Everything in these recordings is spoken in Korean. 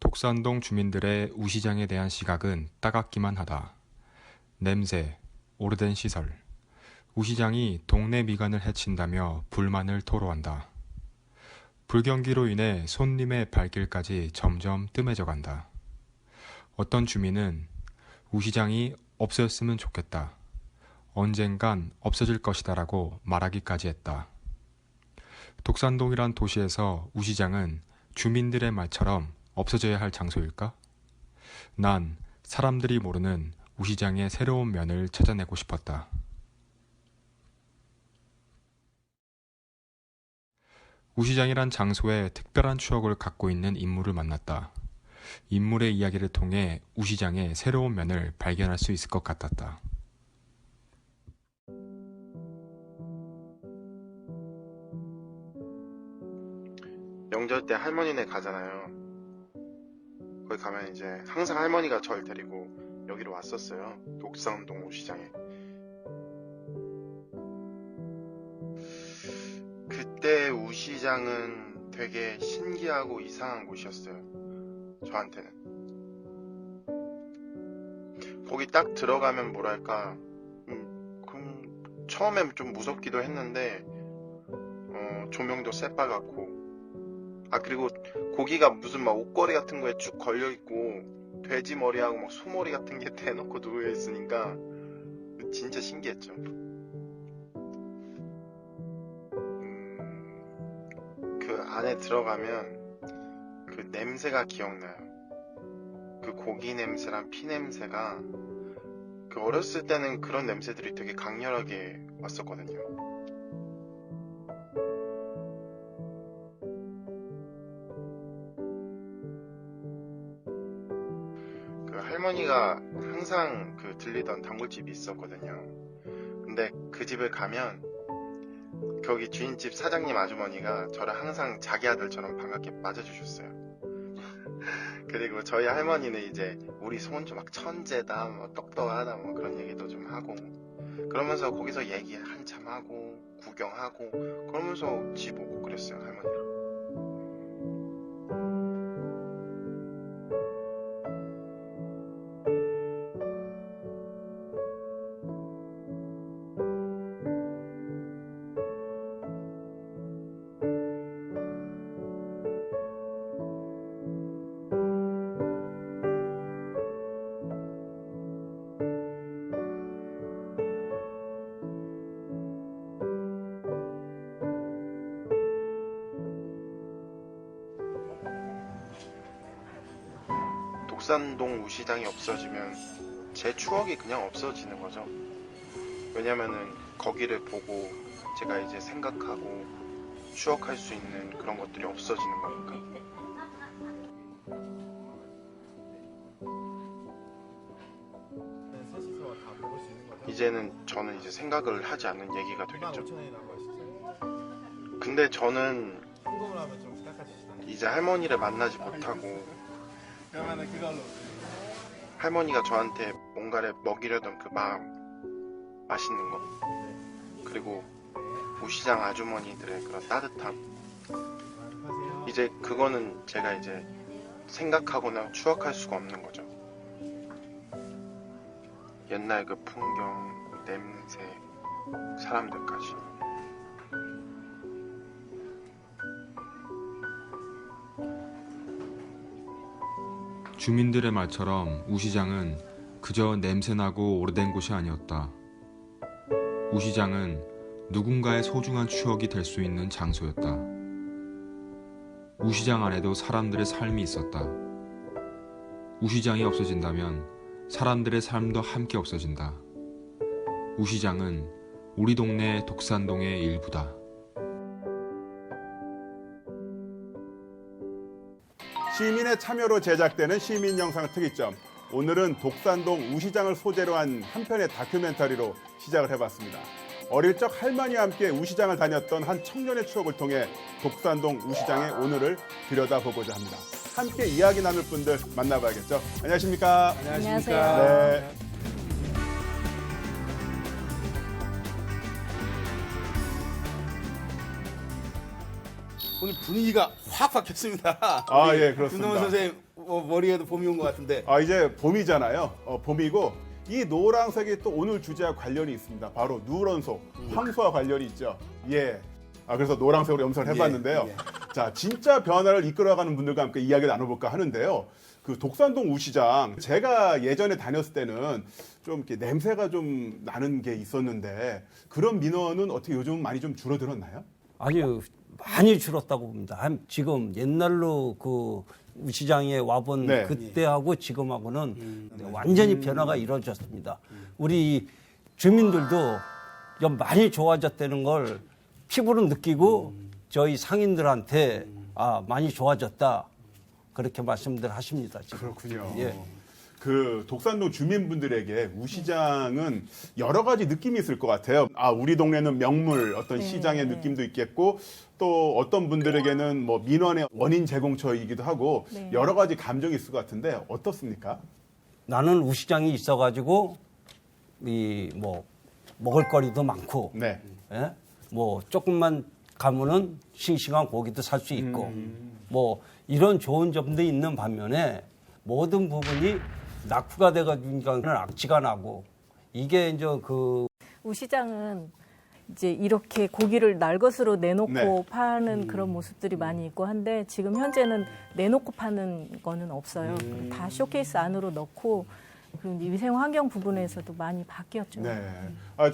독산동 주민들의 우시장에 대한 시각은 따갑기만 하다. 냄새, 오래된 시설, 우시장이 동네 미관을 해친다며 불만을 토로한다. 불경기로 인해 손님의 발길까지 점점 뜸해져 간다. 어떤 주민은 우시장이 없어졌으면 좋겠다. 언젠간 없어질 것이다라고 말하기까지 했다. 독산동이란 도시에서 우시장은 주민들의 말처럼 없어져야 할 장소일까? 난 사람들이 모르는 우시장의 새로운 면을 찾아내고 싶었다. 우시장이란 장소에 특별한 추억을 갖고 있는 인물을 만났다. 인물의 이야기를 통해 우시장의 새로운 면을 발견할 수 있을 것 같았다. 명절 때 할머니네 가잖아요. 거기 가면 이제 항상 할머니가 절 데리고 여기로 왔었어요. 독산동 우시장에. 그때 우시장은 되게 신기하고 이상한 곳이었어요. 저한테는. 거기 딱 들어가면 뭐랄까, 처음엔 좀 무섭기도 했는데, 조명도 새빨갛고, 그리고 고기가 무슨 막 옷걸이 같은 거에 쭉 걸려있고, 돼지 머리하고 막 소머리 같은 게 대놓고 놓여있으니까, 진짜 신기했죠. 그 안에 들어가면, 그 냄새가 기억나요. 그 고기 냄새랑 피 냄새가, 그 어렸을 때는 그런 냄새들이 되게 강렬하게 왔었거든요. 그 할머니가 항상 그 들리던 단골집이 있었거든요. 근데 그 집을 가면 거기 주인집 사장님 아주머니가 저를 항상 자기 아들처럼 반갑게 맞아주셨어요. 그리고 저희 할머니는 이제 우리 손주 막 천재다, 뭐 똑똑하다, 뭐 그런 얘기도 좀 하고, 그러면서 거기서 얘기 한참 하고 구경하고 그러면서 집 오고 그랬어요, 할머니랑. 독산동 우시장이 없어지면 제 추억이 그냥 없어지는 거죠. 왜냐면은 거기를 보고 제가 이제 생각하고 추억할 수 있는 그런 것들이 없어지는 거니까. 이제는 저는 이제 생각을 하지 않는 얘기가 되겠죠. 근데 저는 이제 할머니를 만나지 못하고 할머니가 저한테 뭔가를 먹이려던 그 마음, 맛있는 거, 그리고 우시장 아주머니들의 그런 따뜻함, 이제 그거는 제가 이제 생각하거나 추억할 수가 없는 거죠. 옛날 그 풍경, 냄새, 사람들까지. 주민들의 말처럼 우시장은 그저 냄새나고 오래된 곳이 아니었다. 우시장은 누군가의 소중한 추억이 될 수 있는 장소였다. 우시장 안에도 사람들의 삶이 있었다. 우시장이 없어진다면 사람들의 삶도 함께 없어진다. 우시장은 우리 동네 독산동의 일부다. 시민의 참여로 제작되는 시민 영상 특이점. 오늘은 독산동 우시장을 소재로 한 한 편의 다큐멘터리로 시작을 해봤습니다. 어릴 적 할머니와 함께 우시장을 다녔던 한 청년의 추억을 통해 독산동 우시장의 오늘을 들여다보고자 합니다. 함께 이야기 나눌 분들 만나봐야겠죠. 안녕하십니까? 안녕하세요. 네. 오늘 분위기가 확 바뀌었습니다. 아, 우리 예, 그렇습니다. 윤동원 선생님 머리에도 봄이 온 것 같은데. 이제 봄이잖아요. 봄이고 이 노란색이 또 오늘 주제와 관련이 있습니다. 바로 누런 소, 황소와 관련이 있죠. 예. 그래서 노란색으로 염색을 해봤는데요. 예. 자, 진짜 변화를 이끌어가는 분들과 함께 이야기 나눠볼까 하는데요. 그 독산동 우시장, 제가 예전에 다녔을 때는 좀 이렇게 냄새가 좀 나는 게 있었는데 그런 민원은 어떻게 요즘 많이 좀 줄어들었나요? 아니요, 많이 줄었다고 봅니다. 지금 옛날로 그 우시장에 와본 네. 그때하고 지금하고는 완전히 변화가 이루어졌습니다. 우리 주민들도 좀 많이 좋아졌다는 걸 피부로 느끼고 저희 상인들한테 많이 좋아졌다. 그렇게 말씀들 하십니다. 지금. 그렇군요. 예. 그 독산동 주민분들에게 우시장은 여러 가지 느낌이 있을 것 같아요. 우리 동네는 명물 어떤 시장의 느낌도 있겠고 또 어떤 분들에게는 뭐 민원의 원인 제공처이기도 하고 여러 가지 감정이 있을 것 같은데 어떻습니까? 나는 우시장이 있어가지고 뭐 먹을거리도 많고, 네. 예? 뭐 조금만 가면은 싱싱한 고기도 살 수 있고, 뭐 이런 좋은 점도 있는 반면에 모든 부분이 낙후가 돼가지고 악취가 나고 이게 이제 그 우시장은 이제 이렇게 고기를 날것으로 내놓고 네. 파는 그런 모습들이 많이 있고 한데 지금 현재는 내놓고 파는 거는 없어요. 다 쇼케이스 안으로 넣고 그리고 위생 환경 부분에서도 많이 바뀌었죠. 네.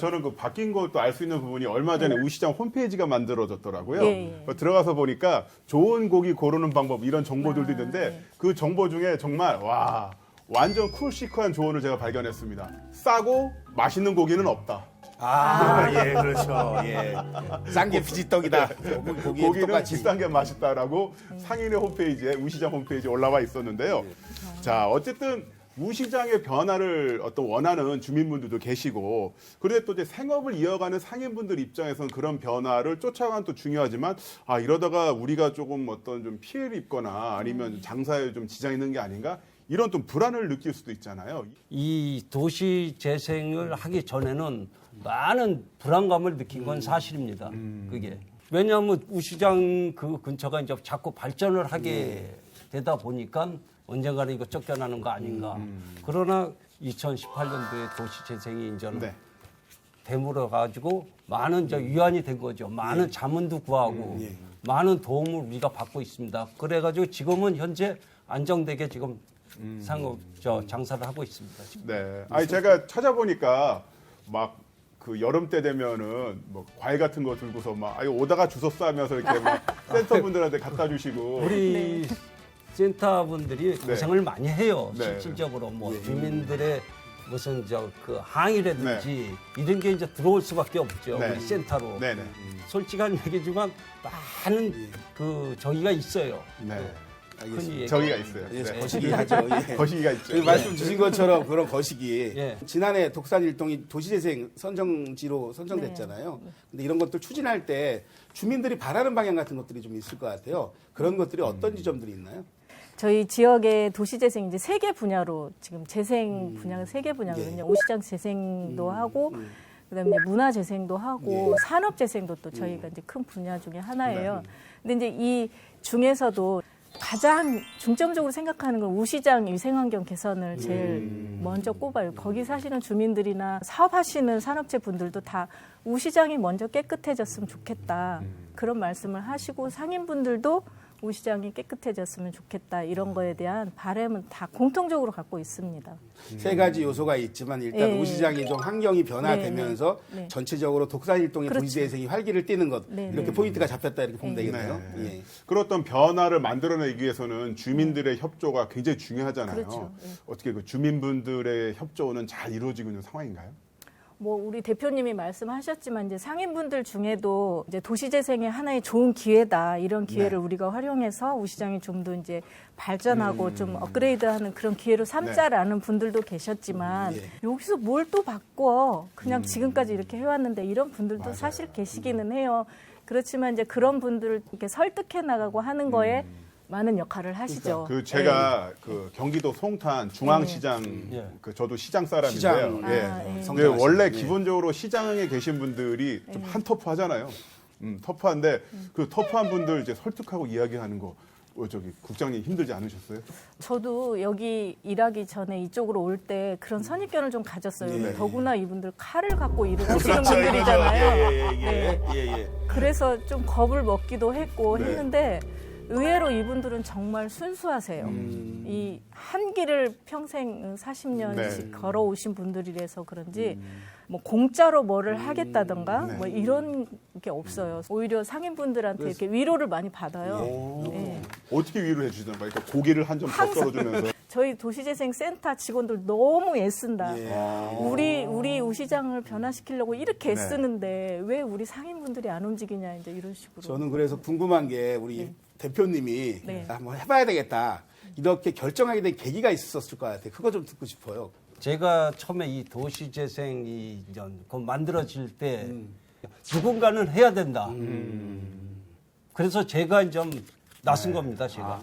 저는 그 바뀐 것도 알 수 있는 부분이 얼마 전에 우시장 홈페이지가 만들어졌더라고요. 예. 들어가서 보니까 좋은 고기 고르는 방법 이런 정보들도 있는데 예. 그 정보 중에 정말 완전 쿨시크한 조언을 제가 발견했습니다. 싸고 맛있는 고기는 없다. 예, 그렇죠. 예. 싼 게 비지떡이다. 고기는 똑같이. 비싼 게 맛있다라고 상인의 홈페이지에 우시장 홈페이지에 올라와 있었는데요. 자, 어쨌든 우시장의 변화를 원하는 주민분들도 계시고, 그런데 또 이제 생업을 이어가는 상인분들 입장에서는 그런 변화를 쫓아가는 또 중요하지만, 이러다가 우리가 조금 좀 피해를 입거나 아니면 장사에 좀 지장이 있는 게 아닌가? 이런 좀 불안을 느낄 수도 있잖아요. 이 도시 재생을 하기 전에는 많은 불안감을 느낀 건 사실입니다. 그게. 왜냐하면 우시장 그 근처가 이제 자꾸 발전을 하게 되다 보니까 언젠가는 이거 쫓겨나는 거 아닌가. 그러나 2018년도에 도시 재생이 이제는 네. 되물어 가지고 많은 이제 위안이 된 거죠. 많은 자문도 구하고 많은 도움을 우리가 받고 있습니다. 그래가지고 지금은 현재 안정되게 지금 장사를 하고 있습니다. 지금. 네. 제가 찾아보니까 그 여름 때 되면은 뭐 과일 같은 거 들고서 이거 오다가 주웠어 하면서 이렇게 센터 분들한테 갖다 주시고. 우리 센터분들이 고생을 많이 해요. 네. 실질적으로 주민들의 무슨 그 항의라든지 이런 게 이제 들어올 수밖에 없죠. 네. 우리 센터로. 네네. 솔직한 얘기지만 많은 그 저기가 있어요. 네. 흔히 저기가 있어요. 예, 네. 거시기 하죠. 예. 거시기가 있죠. 그 말씀 주신 것처럼 그런 거시기. 예. 지난해 독산 일동이 도시재생 선정지로 선정됐잖아요. 근데 이런 것들 추진할 때 주민들이 바라는 방향 같은 것들이 좀 있을 것 같아요. 그런 것들이 어떤 지점들이 있나요? 저희 지역의 도시재생 이제 3개 분야로 지금 재생 분야가 3개 분야거든요. 우시장 재생도 하고 그다음에 문화재생도 하고 산업재생도 또 저희가 이제 큰 분야 중에 하나예요. 근데 이제 이 중에서도 가장 중점적으로 생각하는 건 우시장 위생환경 개선을 제일 먼저 꼽아요. 거기 사시는 주민들이나 사업하시는 산업체 분들도 다 우시장이 먼저 깨끗해졌으면 좋겠다. 그런 말씀을 하시고 상인분들도 우시장이 깨끗해졌으면 좋겠다. 이런 거에 대한 바람은 다 공통적으로 갖고 있습니다. 세 가지 요소가 있지만 일단 예. 우시장이 좀 환경이 변화되면서 네. 전체적으로 독산 일동의 그렇죠. 도시재생이 활기를 띠는 것 네. 이렇게 포인트가 잡혔다 이렇게 보면 네. 되겠네요. 네. 예. 그런 어떤 변화를 만들어내기 위해서는 주민들의 협조가 굉장히 중요하잖아요. 그렇죠. 네. 어떻게 그 주민분들의 협조는 잘 이루어지고 있는 상황인가요? 뭐 우리 대표님이 말씀하셨지만 이제 상인분들 중에도 이제 도시재생의 하나의 좋은 기회다 이런 기회를 우리가 활용해서 우시장이 좀 더 이제 발전하고 좀 업그레이드하는 그런 기회로 삼자라는 분들도 계셨지만 여기서 뭘 또 바꿔 그냥 지금까지 이렇게 해왔는데 이런 분들도 사실 계시기는 해요. 그렇지만 이제 그런 분들을 이렇게 설득해 나가고 하는 거에 많은 역할을 하시죠. 그 제가 그 경기도 송탄 중앙시장 그 저도 시장 사람인데요. 시장 근데 성장하시는, 원래 기본적으로 시장에 계신 분들이 좀 한터프하잖아요. 터프한데 그 터프한 분들 이제 설득하고 이야기하는 거 저기 국장님 힘들지 않으셨어요? 저도 여기 일하기 전에 이쪽으로 올 때 그런 선입견을 좀 가졌어요. 네. 더구나 이분들 칼을 갖고 일을 하시는 분들이잖아요. 네. 예. 그래서 좀 겁을 먹기도 했고 네. 했는데 의외로 이분들은 정말 순수하세요. 이 한 길을 평생 40년씩 걸어오신 분들이라서 그런지 뭐 공짜로 뭐를 하겠다던가 뭐 이런 게 없어요. 오히려 상인분들한테 이렇게 위로를 많이 받아요. 네. 어떻게 위로해 주시던가? 그러니까 고기를 한 점 더 썰어주면서. 저희 도시재생센터 직원들 너무 애쓴다. 예. 우리 우시장을 변화시키려고 이렇게 애쓰는데 왜 우리 상인분들이 안 움직이냐 이제 이런 식으로. 저는 그래서 궁금한 게 우리 대표님이 네. 한번 해봐야 되겠다. 이렇게 결정하게 된 계기가 있었을 것 같아요. 그거 좀 듣고 싶어요. 제가 처음에 이 도시재생이 만들어질 때 누군가는 해야 된다. 그래서 제가 좀 나선 겁니다, 제가.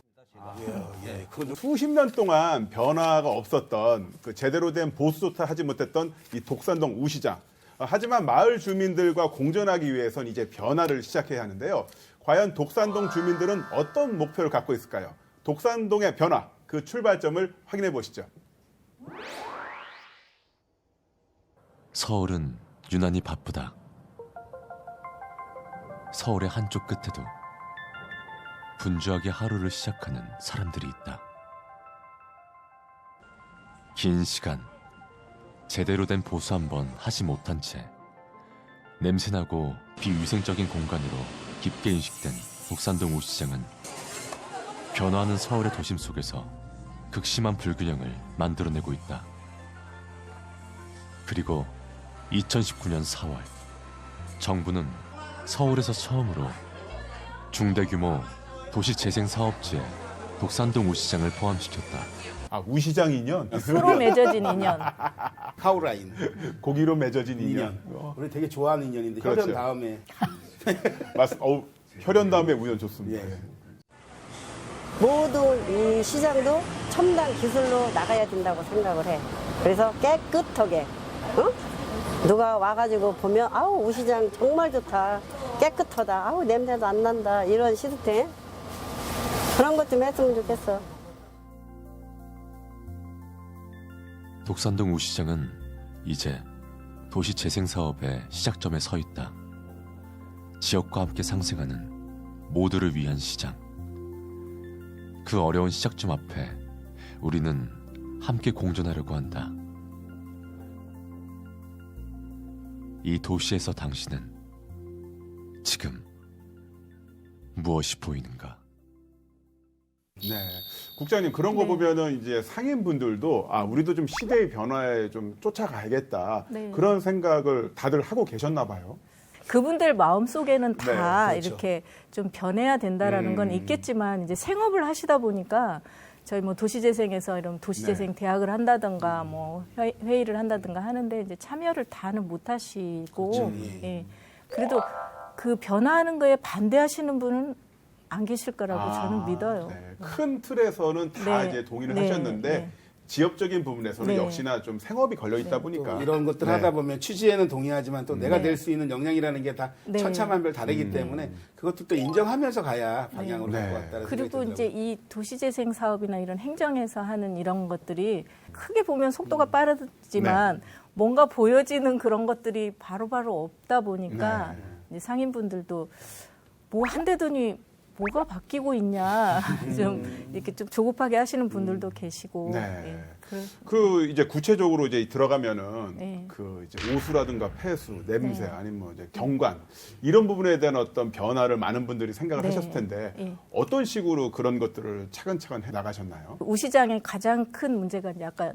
그건 좀 수십 년 동안 변화가 없었던 그 제대로 된 보수조차 하지 못했던 이 독산동 우시장. 하지만 마을 주민들과 공존하기 위해선 이제 변화를 시작해야 하는데요. 과연 독산동 주민들은 어떤 목표를 갖고 있을까요? 독산동의 변화, 그 출발점을 확인해 보시죠. 서울은 유난히 바쁘다. 서울의 한쪽 끝에도 분주하게 하루를 시작하는 사람들이 있다. 긴 시간 제대로 된 보수 한번 하지 못한 채 냄새나고 비위생적인 공간으로 깊게 인식된 독산동 우시장은 변화하는 서울의 도심 속에서 극심한 불균형을 만들어내고 있다. 그리고 2019년 4월 정부는 서울에서 처음으로 중대규모 도시재생사업지에 독산동 우시장을 포함시켰다. 아, 우시장 인연? 서로 맺어진 인연. 카우라인 고기로 맺어진 인연. 인연. 우리 되게 좋아하는 인연인데 그렇죠. 혈연 다음에 혈연 다음에 우연 좋습니다. 예. 모두 이 시장도 첨단 기술로 나가야 된다고 생각을 해. 그래서 깨끗하게, 누가 와가지고 보면 아우 우시장 정말 좋다, 깨끗하다, 아우 냄새도 안 난다 이런 시스템 그런 것 좀 했으면 좋겠어. 독산동 우시장은 이제 도시재생사업의 시작점에 서 있다. 지역과 함께 상생하는 모두를 위한 시장. 그 어려운 시작점 앞에 우리는 함께 공존하려고 한다. 이 도시에서 당신은 지금 무엇이 보이는가? 네. 국장님, 그런 거 보면은 이제 상인분들도 우리도 좀 시대의 변화에 좀 쫓아가야겠다. 네. 그런 생각을 다들 하고 계셨나 봐요. 그분들 마음속에는 다 네, 그렇죠. 이렇게 좀 변해야 된다라는 건 있겠지만 이제 생업을 하시다 보니까 저희 뭐 도시재생에서 이런 도시재생 대학을 한다든가 뭐 회의를 한다든가 하는데 이제 참여를 다는 못 하시고 그렇죠. 예. 그래도 그 변화하는 거에 반대하시는 분은 안 계실 거라고 저는 믿어요. 네. 큰 틀에서는 다 네. 이제 동의를 네. 하셨는데 네. 지역적인 부분에서는 네. 역시나 좀 생업이 걸려 있다 보니까 또 이런 것들 네. 하다 보면 취지에는 동의하지만 또 내가 낼 수 있는 역량이라는 게 다 네. 천차만별 다르기 때문에 그것도 또 인정하면서 가야 방향으로 네. 갈 것 같다는 그리고 생각이 이제 들더라고요. 이 도시재생 사업이나 이런 행정에서 하는 이런 것들이 크게 보면 속도가 빠르지만 뭔가 보여지는 그런 것들이 바로바로 없다 보니까 이제 상인분들도 뭐 한대더니 뭐가 바뀌고 있냐 좀 이렇게 좀 조급하게 하시는 분들도 계시고 네. 예, 그 이제 구체적으로 이제 들어가면은 네. 그 이제 오수라든가 폐수, 냄새 아니면 뭐 이제 경관 이런 부분에 대한 어떤 변화를 많은 분들이 생각을 네. 하셨을 텐데 예. 어떤 식으로 그런 것들을 차근차근 해 나가셨나요? 우시장의 가장 큰 문제가 이제 아까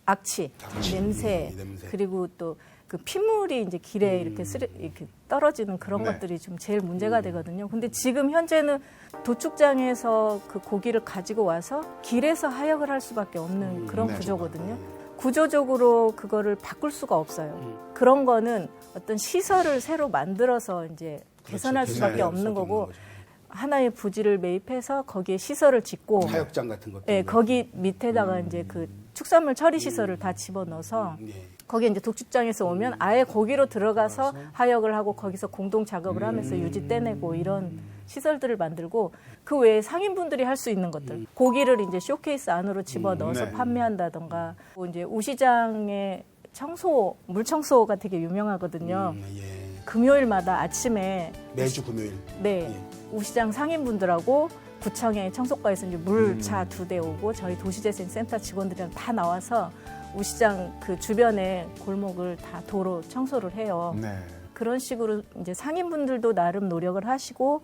악취, 냄새, 냄새. 그리고 또 그 핏물이 이제 길에 이렇게 이렇게 떨어지는 그런 네. 것들이 좀 제일 문제가 되거든요. 근데 지금 현재는 도축장에서 그 고기를 가지고 와서 길에서 하역을 할 수밖에 없는 그런 네. 구조거든요. 구조적으로 그거를 바꿀 수가 없어요. 그런 거는 어떤 시설을 새로 만들어서 이제 개선할 수밖에 개선할 없는 수밖에 거고 없는 거죠. 하나의 부지를 매입해서 거기에 시설을 짓고 사육장 같은 것도 예, 거기 밑에다가 이제 그 축산물 처리 시설을 다 집어넣어서 예. 거기에 이제 독주장에서 오면 아예 거기로 들어가서 하역을 하고 거기서 공동 작업을 하면서 유지 떼내고 이런 시설들을 만들고 그 외에 상인분들이 할 수 있는 것들 고기를 이제 쇼케이스 안으로 집어 넣어서 네. 판매한다던가 뭐 이제 우시장의 청소 물 청소가 되게 유명하거든요. 예. 금요일마다 아침에 매주 금요일. 네 예. 우시장 상인분들하고 구청의 청소과에서 이제 물차 2대 오고 저희 도시재생센터 직원들이랑 다 나와서 우시장 그 주변에 골목을 다 도로 청소를 해요. 네. 그런 식으로 이제 상인분들도 나름 노력을 하시고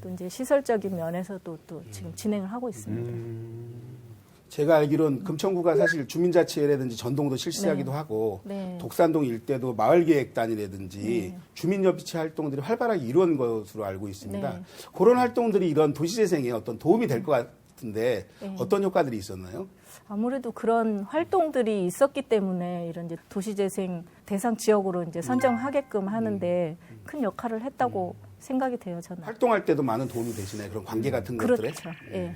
또 이제 시설적인 면에서도 또 지금 진행을 하고 있습니다. 제가 알기로는 금천구가 사실 주민자치회라든지 전동도 실시하기도 네. 하고 네. 독산동 일대도 마을계획단이라든지 네. 주민협의체 활동들이 활발하게 이루어진 것으로 알고 있습니다. 네. 그런 활동들이 이런 도시재생에 어떤 도움이 될 것 같은데 네. 어떤 효과들이 있었나요? 아무래도 그런 활동들이 있었기 때문에 이런 이제 도시재생 대상 지역으로 이제 선정하게끔 하는데 큰 역할을 했다고 생각이 돼요, 저는. 활동할 때도 많은 도움이 되시나요? 그런 관계 같은 것들에? 그렇죠. 예.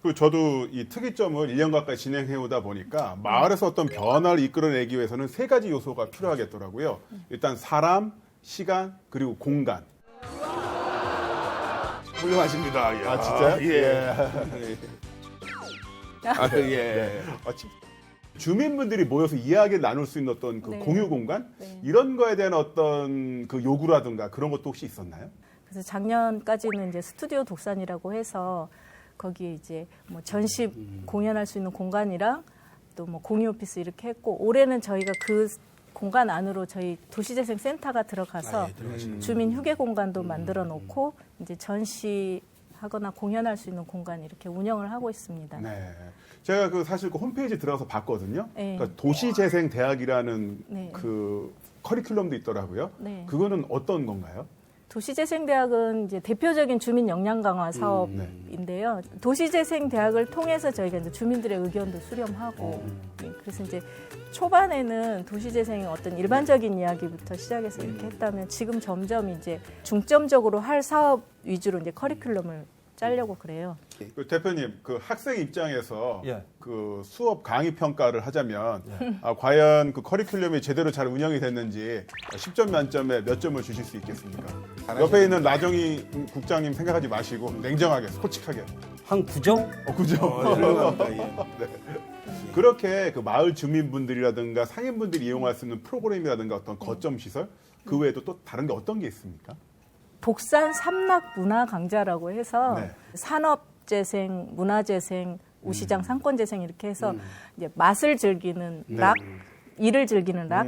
그 저도 이 특이점을 1년 가까이 진행해 오다 보니까 마을에서 어떤 변화를 이끌어내기 위해서는 3가지 요소가 필요하겠더라고요. 일단 사람, 시간, 그리고 공간. 훌륭하십니다. 이야. 아, 진짜요? 예. 예. 주민분들이 모여서 이야기를 나눌 수 있는 어떤 그 네. 공유 공간? 네. 이런 거에 대한 어떤 그 요구라든가 그런 것도 혹시 있었나요? 그래서 작년까지는 이제 스튜디오 독산이라고 해서 거기에 이제 뭐 전시 공연할 수 있는 공간이랑 또 뭐 공유 오피스 이렇게 했고 올해는 저희가 그 공간 안으로 저희 도시재생센터가 들어가서 주민 휴게 공간도 만들어 놓고 이제 전시하거나 공연할 수 있는 공간 이렇게 운영을 하고 있습니다. 네. 제가 그 사실 그 홈페이지 들어가서 봤거든요. 네. 그러니까 도시재생대학이라는 네. 그 커리큘럼도 있더라고요. 네. 그거는 어떤 건가요? 도시재생대학은 이제 대표적인 주민 역량 강화 사업인데요. 도시재생대학을 통해서 저희가 이제 주민들의 의견도 수렴하고, 네, 그래서 이제 초반에는 도시재생의 어떤 일반적인 이야기부터 시작해서 이렇게 했다면 지금 점점 이제 중점적으로 할 사업 위주로 이제 커리큘럼을 짜려고 그래요. 그 대표님, 그 학생 입장에서 예. 그 수업 강의 평가를 하자면 과연 그 커리큘럼이 제대로 잘 운영이 됐는지 10점 만점에 몇 점을 주실 수 있겠습니까? 옆에 있는 나정희 국장님 생각하지 마시고 냉정하게, 솔직하게. 한 9점? 9점. 훌륭합니다. 예. 그렇게 그 마을 주민분들이라든가 상인분들이 이용할 수 있는 프로그램이라든가 어떤 거점 시설 그 외에도 또 다른 게 어떤 게 있습니까? 독산 삼락 문화 강좌라고 해서 네. 산업재생, 문화재생, 우시장 상권재생 이렇게 해서 이제 맛을 즐기는 네. 락, 일을 즐기는 락,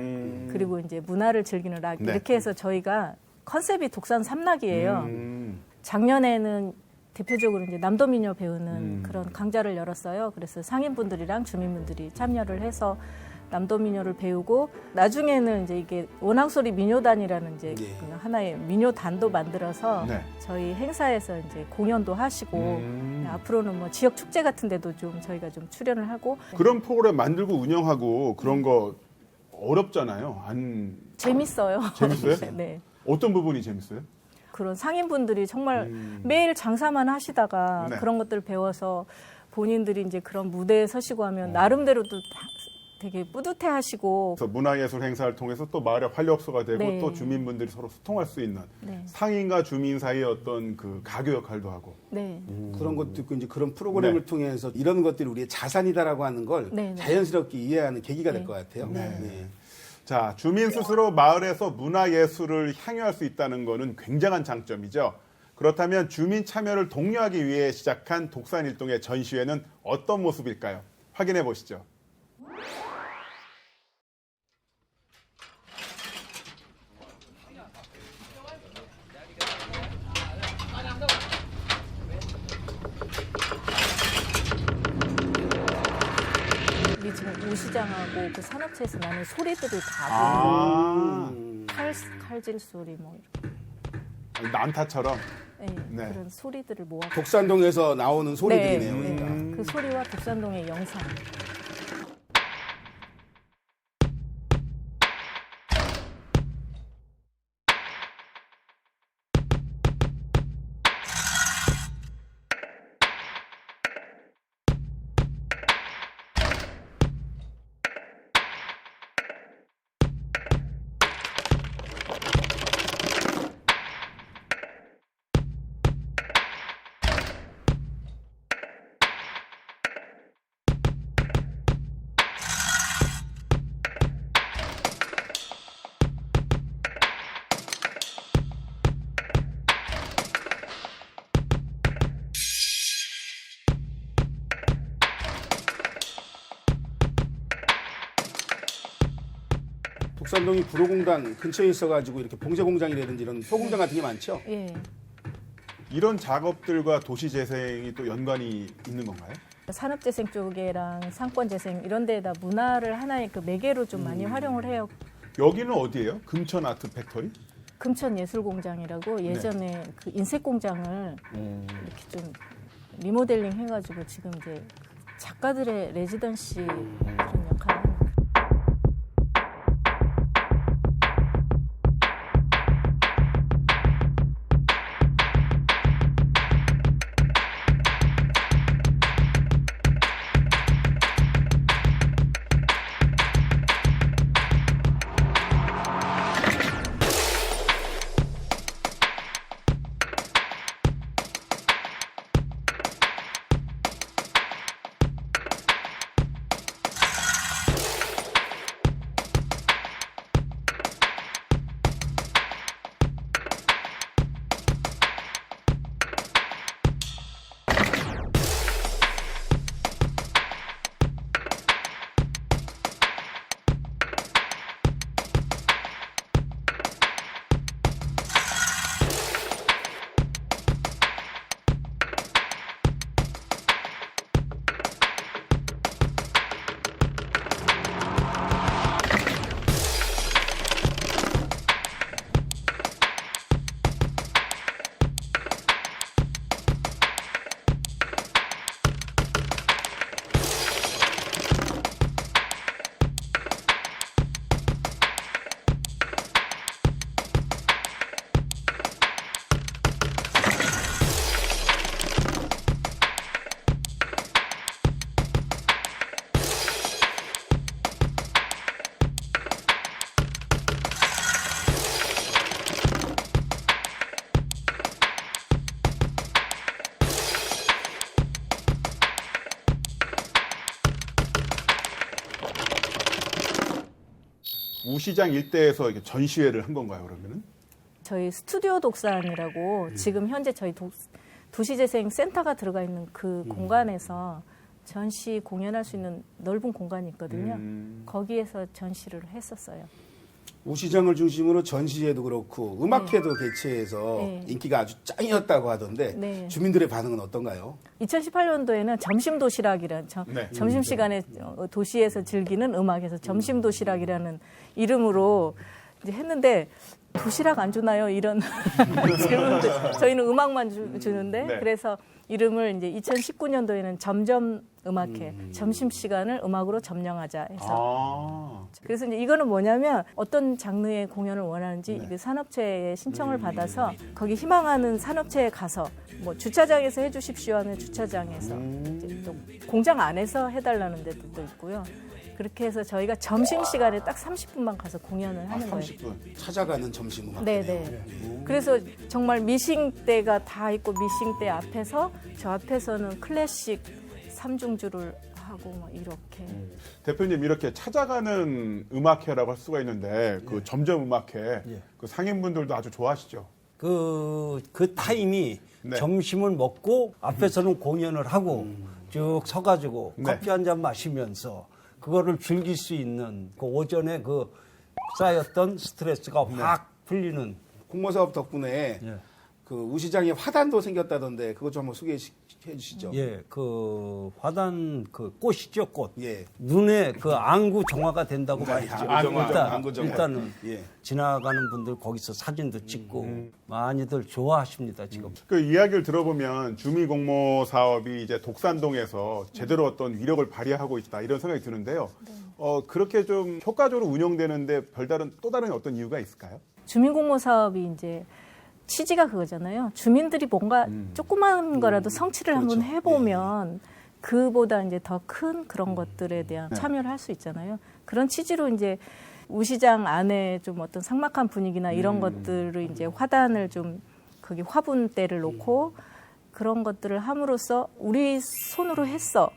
그리고 이제 문화를 즐기는 락 네. 이렇게 해서 저희가 컨셉이 독산 삼락이에요. 음. 작년에는 대표적으로 이제 남도민요 배우는 그런 강좌를 열었어요. 그래서 상인분들이랑 주민분들이 참여를 해서 남도민요를 배우고 나중에는 이제 이게 원앙소리 민요단이라는 이제 네. 그 하나의 민요단도 만들어서 네. 저희 행사에서 이제 공연도 하시고 앞으로는 뭐 지역 축제 같은 데도 좀 저희가 좀 출연을 하고 그런 프로그램 만들고 운영하고 그런 거 어렵잖아요. 안 재밌어요. 재밌어요? 네. 어떤 부분이 재밌어요? 그런 상인분들이 정말 매일 장사만 하시다가 네. 그런 것들을 배워서 본인들이 이제 그런 무대에 서시고 하면 나름대로도 되게 뿌듯해하시고 그래서 문화예술 행사를 통해서 또 마을의 활력소가 되고 네. 또 주민분들이 서로 소통할 수 있는 네. 상인과 주민 사이의 어떤 그 가교 역할도 하고. 네. 그런 것도 있고 이제 그런 프로그램을 네. 통해서 이런 것들이 우리의 자산이다라고 하는 걸 네, 네. 자연스럽게 이해하는 계기가 될 네. 것 같아요. 네. 자, 주민 스스로 마을에서 문화예술을 향유할 수 있다는 것은 굉장한 장점이죠. 그렇다면 주민 참여를 독려하기 위해 시작한 독산일동의 전시회는 어떤 모습일까요? 확인해 보시죠. 이게 지금 우시장하고 그 산업체에서 나는 소리들을 다 칼질 소리 뭐 이렇게 난타처럼. 네, 네. 그런 소리들을 모아 독산동에서 나오는 소리들이네요. 네, 그러니까. 네. 그 소리와 독산동의 영상 독산동이 구로공단 근처에 있어가지고 이렇게 봉제공장이라든지 이런 소공장 같은 게 많죠. 예. 이런 작업들과 도시재생이 또 연관이 있는 건가요? 산업재생 쪽이랑 상권재생 이런 데에다 문화를 하나의 그 매개로 좀 많이 활용을 해요. 여기는 어디예요? 금천 아트 팩토리? 금천예술공장이라고 예전에 그 인쇄공장을 이렇게 좀 리모델링 해가지고 지금 이제 작가들의 레지던시 그런 역할을 하는 거예요. 우시장 일대에서 이렇게 전시회를 한 건가요, 그러면은? 저희 스튜디오 독산이라고 지금 현재 저희 도시재생 센터가 들어가 있는 그 공간에서 전시 공연할 수 있는 넓은 공간이 있거든요. 거기에서 전시를 했었어요. 우시장을 중심으로 전시회도 그렇고 음악회도 개최해서 네. 인기가 아주 짱이었다고 하던데 네. 주민들의 반응은 어떤가요? 2018년도에는 점심도시락이라는 네. 점심시간에 도시에서 즐기는 음악에서 점심도시락이라는 이름으로 이제 했는데 도시락 안 주나요? 이런 질문들. 저희는 음악만 주는데 네. 그래서 이름을 이제 2019년도에는 점점 음악회 점심시간을 음악으로 점령하자 해서 그래서 이제 이거는 뭐냐면 어떤 장르의 공연을 원하는지 그 산업체에 신청을 받아서 거기 희망하는 산업체에 가서 뭐 주차장에서 해주십시오 하면 주차장에서 이제 또 공장 안에서 해달라는 데도 또 있고요. 그렇게 해서 저희가 점심시간에 딱 30분만 가서 공연을 하는 거예요. 30분. 찾아가는 점심 음악회네요. 네네. 그래서 정말 미싱대가 다 있고 미싱대 앞에서 저 앞에서는 클래식 삼중주를 하고 막 이렇게. 대표님 이렇게 찾아가는 음악회라고 할 수가 있는데 그 점점 음악회 그 상인분들도 아주 좋아하시죠? 그 타임이 네. 점심을 먹고 앞에서는 공연을 하고 쭉 서가지고 네. 커피 한 잔 마시면서 그거를 즐길 수 있는 그 오전에 그 쌓였던 스트레스가 확 풀리는. 공모사업 덕분에 예. 그 우시장에 화단도 생겼다던데 그것 좀 한번 소개해 주시죠. 예, 그 화단 그 꽃이죠, 꽃. 예. 눈에 그 안구 정화가 된다고 말이죠. 안구 정화. 일단은 예. 지나가는 분들 거기서 사진도 찍고 많이들 좋아하십니다, 지금. 그 이야기를 들어보면 주민공모 사업이 이제 독산동에서 제대로 어떤 위력을 발휘하고 있다 이런 생각이 드는데요. 그렇게 좀 효과적으로 운영되는데 별다른 또 다른 어떤 이유가 있을까요? 주민공모 사업이 이제 취지가 그거잖아요. 주민들이 뭔가 조그만 거라도 성취를 한번 해보면 그보다 이제 더 큰 그런 것들에 대한 참여를 할 수 있잖아요. 그런 취지로 이제 우시장 안에 좀 어떤 삭막한 분위기나 이런 것들을 이제 화단을 좀 거기 화분대를 놓고 그런 것들을 함으로써 우리 손으로 했어.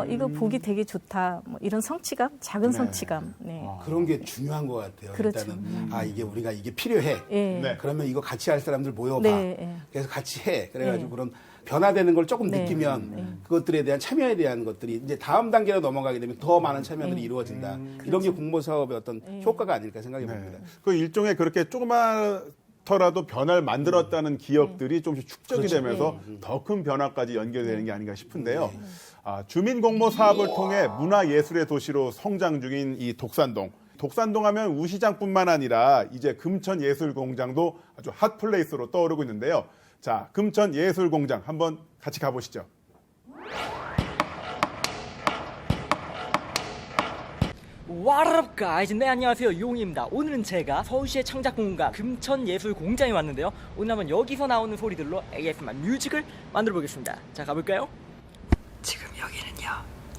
이거 보기 되게 좋다. 뭐 이런 성취감, 작은 성취감. 네. 그런 게 중요한 것 같아요. 그렇죠. 일단은 이게 우리가 이게 필요해. 예. 네. 그러면 이거 같이 할 사람들 모여봐. 네, 예. 그래서 같이 해. 그래가지고 네. 그런 변화되는 걸 조금 네. 느끼면 그것들에 대한 참여에 대한 것들이 이제 다음 단계로 넘어가게 되면 더 많은 참여들이 이루어진다. 이런 게 공모 사업의 어떤 효과가 아닐까 생각해 봅니다. 그 일종의 그렇게 조그마더라도 변화를 만들었다는 기업들이 조금씩 축적이 되면서 더 큰 변화까지 연결되는 게 아닌가 싶은데요. 주민 공모 사업을 통해 문화예술의 도시로 성장 중인 이 독산동. 독산동 하면 우시장뿐만 아니라 이제 금천예술공장도 아주 핫플레이스로 떠오르고 있는데요. 자, 금천예술공장 한번 같이 가보시죠. What up guys? 네, 안녕하세요, 용입니다. 오늘은 제가 서울시의 창작공간 금천예술공장에 왔는데요. 오늘 한번 여기서 나오는 소리들로 ASMR 뮤직을 만들어 보겠습니다. 자, 가볼까요? 지금 여기는요,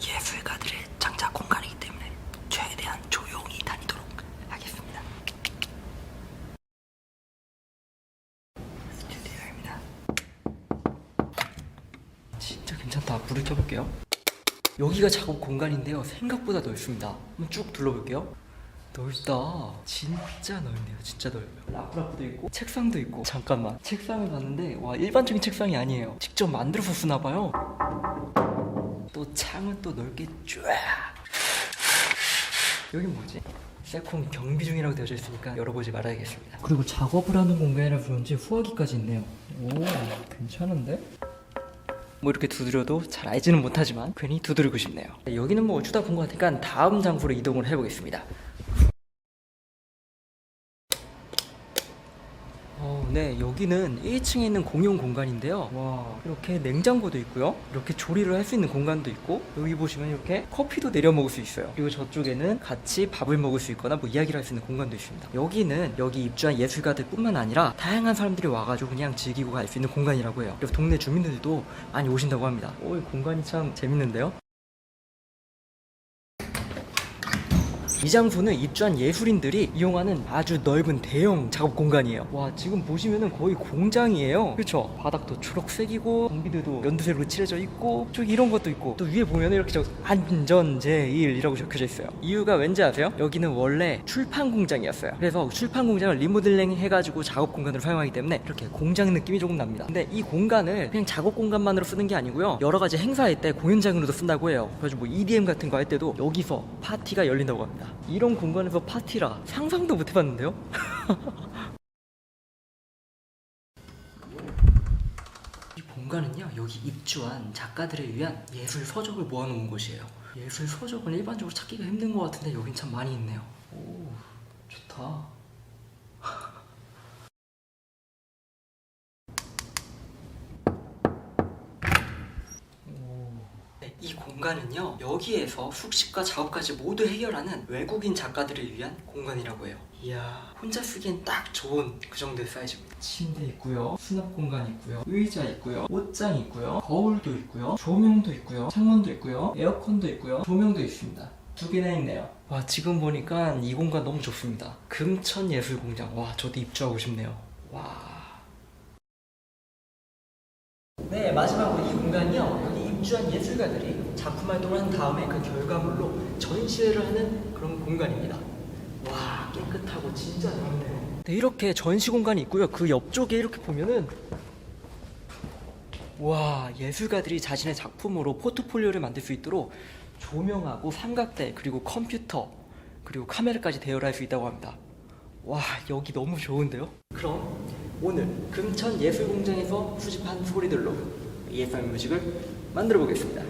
예술가들의 창작공간이기 때문에 최대한 조용히 다니도록 하겠습니다. 스튜디오입니다. 진짜 괜찮다. 불을 켜볼게요. 여기가 작업 공간인데요. 생각보다 넓습니다. 한번 쭉 둘러볼게요. 넓다. 진짜 넓네요. 진짜 넓어요. 라프라프도 있고 책상도 있고. 잠깐만, 책상을 봤는데 와, 일반적인 책상이 아니에요. 직접 만들어서 쓰나봐요. 또 창은 또 넓게 쫙. 여긴 뭐지? 세콤 경비 중이라고 되어져 있으니까 열어보지 말아야겠습니다. 그리고 작업을 하는 공간이라 그런지 후화기까지 있네요. 오, 괜찮은데? 뭐 이렇게 두드려도 잘 알지는 못하지만 괜히 두드리고 싶네요. 여기는 뭐 어쩌다 본 것 같으니까 다음 장소로 이동을 해보겠습니다. 네, 여기는 1층에 있는 공용 공간인데요. 와, 이렇게 냉장고도 있고요. 이렇게 조리를 할 수 있는 공간도 있고, 여기 보시면 이렇게 커피도 내려 먹을 수 있어요. 그리고 저쪽에는 같이 밥을 먹을 수 있거나 뭐 이야기를 할 수 있는 공간도 있습니다. 여기는 여기 입주한 예술가들 뿐만 아니라 다양한 사람들이 와가지고 그냥 즐기고 갈 수 있는 공간이라고 해요. 그리고 동네 주민들도 많이 오신다고 합니다. 이 공간이 참 재밌는데요. 이 장소는 입주한 예술인들이 이용하는 아주 넓은 대형 작업 공간이에요. 와, 지금 보시면은 거의 공장이에요. 그렇죠? 바닥도 초록색이고 공비들도 연두색으로 칠해져 있고 저기 이런 것도 있고 또 위에 보면은 이렇게 안전제일이라고 적혀져 있어요. 이유가 왠지 아세요? 여기는 원래 출판 공장이었어요. 그래서 출판 공장을 리모델링 해가지고 작업 공간으로 사용하기 때문에 이렇게 공장 느낌이 조금 납니다. 근데 이 공간을 그냥 작업 공간만으로 쓰는 게 아니고요, 여러 가지 행사할 때 공연장으로도 쓴다고 해요. 그래서 뭐 EDM 같은 거 할 때도 여기서 파티가 열린다고 합니다. 이런 공간에서 파티라 상상도 못 해봤는데요? 이 공간은요, 여기 입주한 작가들을 위한 예술 서적을 모아놓은 곳이에요. 예술 서적은 일반적으로 찾기가 힘든 것 같은데 여긴 참 많이 있네요. 오, 좋다. 이 공간은요, 여기에서 숙식과 작업까지 모두 해결하는 외국인 작가들을 위한 공간이라고 해요. 이야, 혼자 쓰기엔 딱 좋은 그 정도의 사이즈입니다. 침대 있고요, 수납 공간 있고요, 의자 있고요, 옷장 있고요, 거울도 있고요, 조명도 있고요, 창문도 있고요, 에어컨도 있고요, 조명도 있습니다. 2개나 있네요. 와, 지금 보니까 이 공간 너무 좋습니다. 금천예술공장. 와, 저도 입주하고 싶네요. 와. 네, 마지막으로 이 공간이요, 여기 입주한 예술가들이 작품 활동을 한 다음에 그 결과물로 전시회를 하는 그런 공간입니다. 와, 깨끗하고 진짜 넓네요. 네, 이렇게 전시 공간이 있고요. 그 옆쪽에 이렇게 보면은 와, 예술가들이 자신의 작품으로 포트폴리오를 만들 수 있도록 조명하고 삼각대, 그리고 컴퓨터, 그리고 카메라까지 대여할 수 있다고 합니다. 와, 여기 너무 좋은데요? 그럼 오늘 금천예술공장에서 수집한 소리들로 ASMR 뮤직을 만들어 보겠습니다.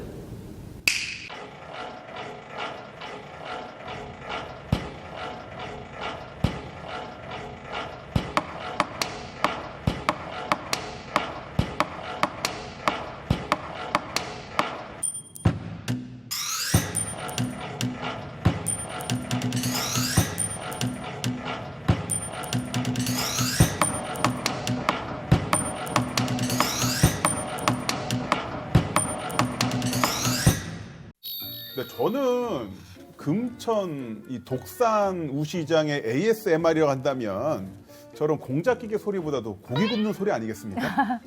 근데 저는 금천 이 독산 우시장의 ASMR이라고 한다면 저런 공작기계 소리보다도 고기 굽는 소리 아니겠습니까?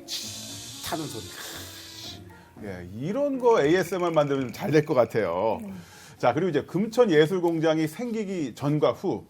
타는 소리. 예, 이런 거 ASMR 만들면 잘 될 것 같아요. 자, 그리고 이제 금천예술공장이 생기기 전과 후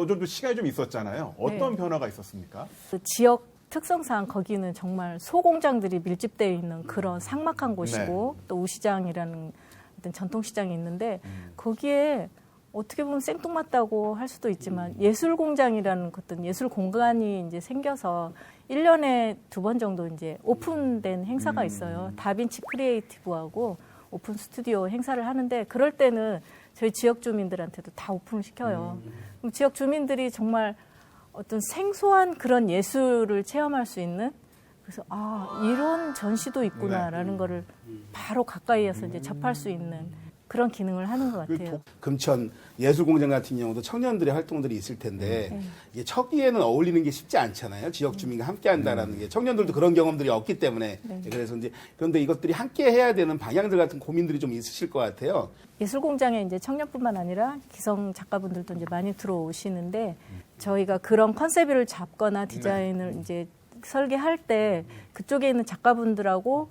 좀 시간이 좀 있었잖아요. 어떤 네. 변화가 있었습니까? 그 지역 특성상 거기는 정말 소공장들이 밀집되어 있는 그런 삭막한 곳이고 또 우시장이라는 어떤 전통시장이 있는데 거기에 어떻게 보면 생뚱맞다고 할 수도 있지만 예술공장이라는 어떤 예술 공간이 이제 생겨서 1년에 2번 정도 이제 오픈된 행사가 있어요. 다빈치 크리에이티브하고 오픈 스튜디오 행사를 하는데 그럴 때는 저희 지역 주민들한테도 다 오픈을 시켜요. 그럼 지역 주민들이 정말 어떤 생소한 그런 예술을 체험할 수 있는 그래서 아 이런 전시도 있구나라는 거를 바로 가까이에서 이제 접할 수 있는 그런 기능을 하는 것 같아요. 금천 예술공장 같은 경우도 청년들의 활동들이 있을 텐데 이게 초기에는 어울리는 게 쉽지 않잖아요. 지역 주민과 함께 한다라는 게 청년들도 그런 경험들이 없기 때문에 그래서 이제 그런데 이것들이 함께 해야 되는 방향들 같은 고민들이 좀 있으실 것 같아요. 예술공장에 이제 청년뿐만 아니라 기성 작가분들도 이제 많이 들어오시는데 저희가 그런 컨셉을 잡거나 디자인을 이제 설계할 때 그쪽에 있는 작가분들하고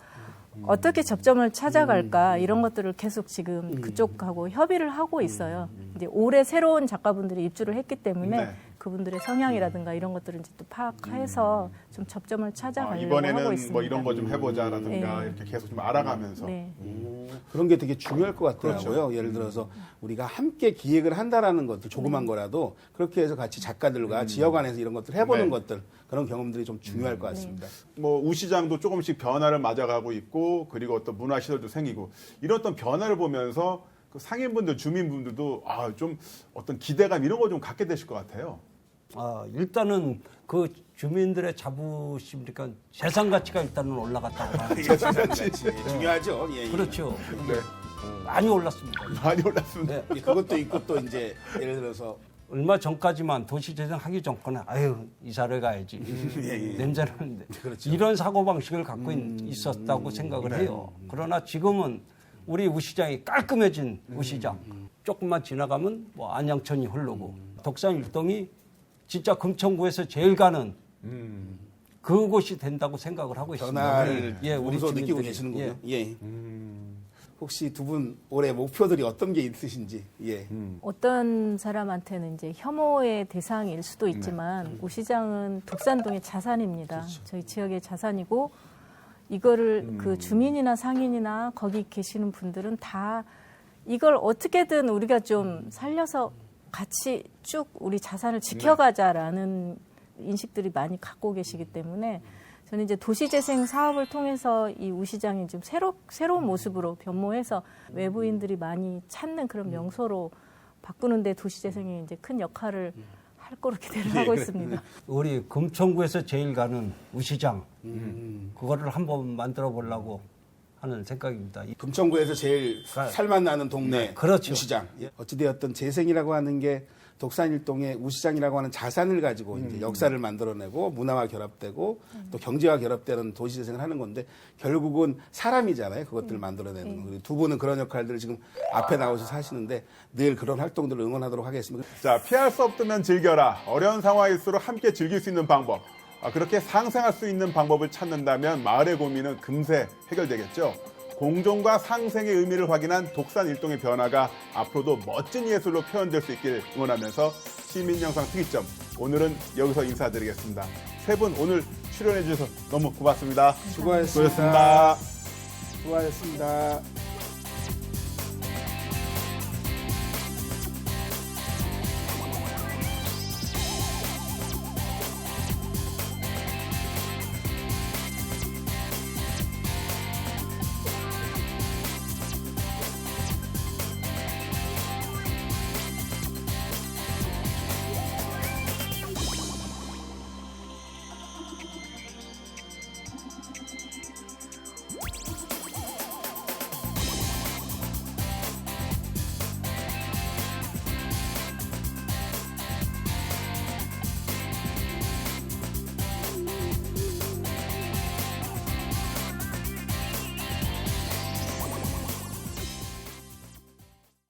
어떻게 접점을 찾아갈까 이런 것들을 계속 지금 그쪽하고 협의를 하고 있어요. 이제 올해 새로운 작가분들이 입주를 했기 때문에 그분들의 성향이라든가 이런 것들을 이제 또 파악해서 좀 접점을 찾아가려고 하고 이번에는 있습니다. 뭐 이런 거 좀 해보자라든가 네. 이렇게 계속 좀 알아가면서. 네. 그런 게 되게 중요할 것 같더라고요. 그렇죠. 예를 들어서 우리가 함께 기획을 한다라는 것도 조그만 거라도 그렇게 해서 같이 작가들과 지역 안에서 이런 것들 해보는 것들 그런 경험들이 좀 중요할 것 같습니다. 뭐 우시장도 조금씩 변화를 맞아가고 있고 그리고 어떤 문화시설도 생기고 이런 어떤 변화를 보면서 그 상인분들, 주민분들도 좀 어떤 기대감 이런 거 좀 갖게 되실 것 같아요. 일단은 그 주민들의 자부심, 그러니까 재산 가치가 일단은 올라갔다고 봐요. 중요하죠. 예, 예. 그렇죠. 네. 많이 올랐습니다. 많이 올랐습니다. 예, 그것도 있고 또 이제 예를 들어서 얼마 전까지만 도시재생 하기 전까는 아유 이사를 가야지 냄새 나는데 그렇죠. 이런 사고방식을 갖고 있었다고 생각을 해요. 그러나 지금은 우리 우시장이 깔끔해진 우시장 조금만 지나가면 뭐 안양천이 흐르고 독산 일동이 진짜 금천구에서 제일 가는 그곳이 된다고 생각을 하고 있습니다. 변화를 예, 우리 몸소 느끼고 주민들이. 계시는군요. 예. 예. 혹시 두 분 올해 목표들이 어떤 게 있으신지? 예. 어떤 사람한테는 이제 혐오의 대상일 수도 있지만 우시장은 독산동의 자산입니다. 저희 지역의 자산이고 이거를 그 주민이나 상인이나 거기 계시는 분들은 다 이걸 어떻게든 우리가 좀 살려서 같이 쭉 우리 자산을 지켜가자라는 인식들이 많이 갖고 계시기 때문에 저는 이제 도시재생 사업을 통해서 이 우시장이 좀 새로운 모습으로 변모해서 외부인들이 많이 찾는 그런 명소로 바꾸는데 도시재생이 이제 큰 역할을 할 거로 기대를 하고 있습니다. 우리 금천구에서 제일 가는 우시장 그거를 한번 만들어 보려고 하는 생각입니다. 금천구에서 제일 살맛 나는 동네 그렇죠. 우시장. 예. 어찌되었든 재생이라고 하는 게 독산일동의 우시장이라고 하는 자산을 가지고 이제 역사를 만들어내고 문화와 결합되고 또 경제와 결합되는 도시재생을 하는 건데 결국은 사람이잖아요. 그것들을 만들어내는 거. 그리고 두 분은 그런 역할들을 지금 앞에 나오셔서 하시는데 늘 그런 활동들을 응원하도록 하겠습니다. 자, 피할 수 없다면 즐겨라. 어려운 상황일수록 함께 즐길 수 있는 방법. 그렇게 상생할 수 있는 방법을 찾는다면 마을의 고민은 금세 해결되겠죠. 공존과 상생의 의미를 확인한 독산 일동의 변화가 앞으로도 멋진 예술로 표현될 수 있길 응원하면서 시민영상 특이점 오늘은 여기서 인사드리겠습니다. 세 분 오늘 출연해 주셔서 너무 고맙습니다. 수고하셨습니다. 수고하셨습니다. 수고하셨습니다.